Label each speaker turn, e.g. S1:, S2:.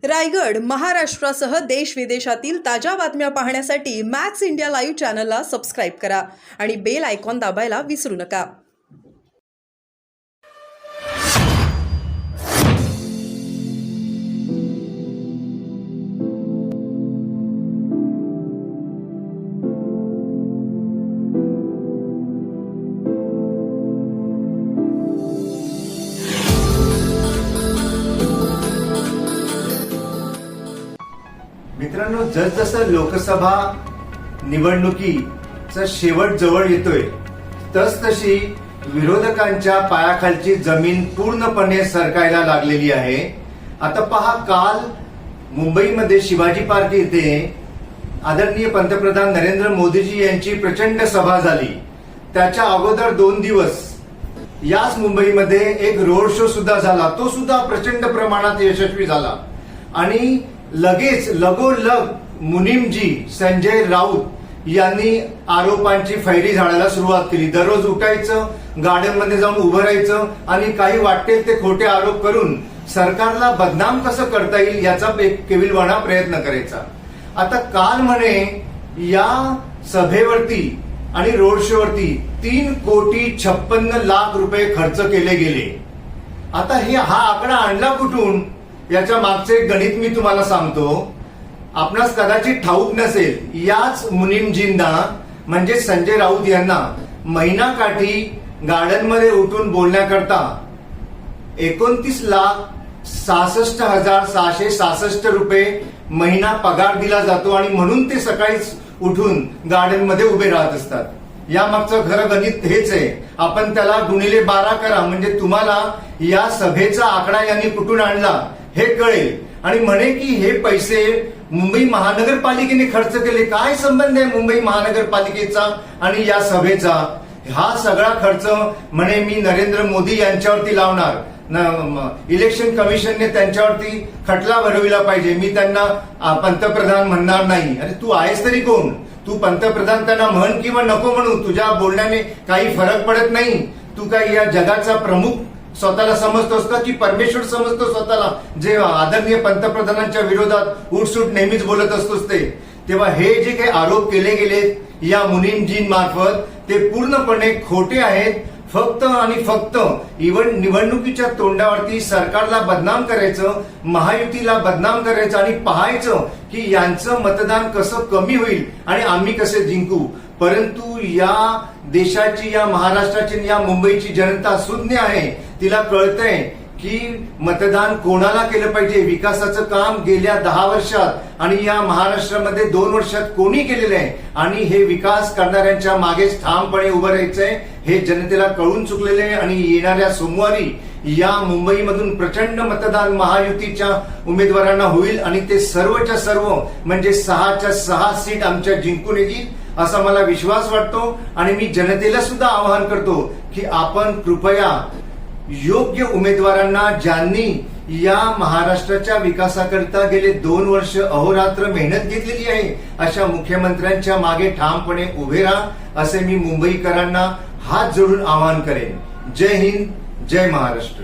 S1: रायगड, महाराष्ट्रासह देश विदेशातील ताज्या बातम्या पाहण्यासाठी मॅक्स इंडिया लाईव्ह चॅनलला सबस्क्राईब करा आणि बेल आयकॉन दाबायला विसरू नका.
S2: मित्रांनो, जसजसं लोकसभा निवडणुकीचा शेवट जवळ येतोय तसतशी विरोधकांच्या पायाखालची जमीन पूर्णपणे सरकायला लागलेली आहे. आता पहा, काल मुंबईमध्ये शिवाजी पार्क येथे आदरणीय पंतप्रधान नरेंद्र मोदीजी यांची प्रचंड सभा झाली. त्याच्या अगोदर 2 दिवस याच मुंबईमध्ये एक रोड शो सुद्धा झाला. तो सुद्धा प्रचंड प्रमाणात यशस्वी झाला आणि लगेच लगोलग मुनीमजी संजय राऊत यांनी आरोपांची फैरी झाडायला सुरुवात केली. दररोज उठायचं, गार्डनमध्ये जाऊन उभं राहायचं आणि काही वाटेल ते खोटे आरोप करून सरकारला बदनाम कसं करता येईल याचा एक केविलवाणा प्रयत्न करायचा. आता काल म्हणे या सभेवरती आणि रोड शोवरती 3,56,00,000 रुपये खर्च केले गेले. आता हा आकडा आणला कुठून याच्या मागचे एक गणित मी तुम्हाला सांगतो. आपणास कदाचित ठाऊक नसेल, याच मुनीमजींना म्हणजे संजय राऊत यांना महिनाकाठी गार्डनमध्ये उठून बोलण्याकरता 29,66,666 रुपये महिना पगार दिला जातो आणि म्हणून ते सकाळीच उठून गार्डनमध्ये उभे राहत असतात. या मागचं खरं गणित हेच आहे. आपण त्याला गुणिले 12 करा म्हणजे तुम्हाला या सभेचा आकडा यांनी कुठून आणला हे कळेल. आणि म्हणे की हे पैसे मुंबई महानगरपालिकेने खर्च केले. काय संबंध आहे मुंबई महानगरपालिकेचा आणि या सभेचा? हा सगळा खर्च म्हणे मी नरेंद्र मोदी यांच्यावरती लावणार. इलेक्शन कमिशनने त्यांच्यावरती खटला भरविला पाहिजे. मी त्यांना पंतप्रधान म्हणणार नाही. अरे तू आहेस तरी कोण? तू पंतप्रधान त्यांना म्हण किंवा नको म्हणू, तुझ्या बोलण्याने काही फरक पडत नाही. तू काय या जगाचा प्रमुख स्वतःला समजतोस का की परमेश्वर समजतो स्वतःला, जे आदरणीय पंतप्रधानांच्या विरोधात उठसूट नेहमीच बोलत असतोस ते? तेव्हा हे जे काही आरोप केले गेले या मुनीमजींमार्फत ते पूर्णपणे खोटे आहेत. फक्त आणि फक्त निवडणुकीच्या तोंडावरती सरकारला बदनाम करायचं, महायुतीला बदनाम करायचं आणि पाहायचं की यांचं मतदान कसं कमी होईल आणि आम्ही कसे जिंकू. परंतु या देशाची, या महाराष्ट्राची, या मुंबईची जनता सुज्ञ आहे. तिला कळतंय की मतदान कोणाला केलं पाहिजे. विकासाचं काम गेल्या 10 वर्षात आणि या महाराष्ट्रामध्ये 2 वर्षात कोणी केलेलं आहे आणि हे विकास करणाऱ्यांच्या मागेच ठामपणे उभं राहायचंय हे जनतेला कळून चुकलेले आहे. आणि येणाऱ्या सोमवारी या मुंबईमधून प्रचंड मतदान महायुतीच्या उमेदवारांना होईल आणि ते सर्वच्या सर्व म्हणजे 6च्या 6 सीट आमच्या जिंकून येतील असा मला विश्वास वाटतो. आणि मी जनतेला सुद्धा आवाहन करतो की आपण कृपया योग्य उमेदवारांना, ज्यांनी या महाराष्ट्राच्या विकासाकरिता गेले 2 वर्ष अहोरात्र मेहनत घेतलेली आहे, अशा मुख्यमंत्र्यांच्या मागे ठामपणे उभे राहा असे मी मुंबईकरांना हात जोडून आवाहन करेन. जय हिंद, जय महाराष्ट्र.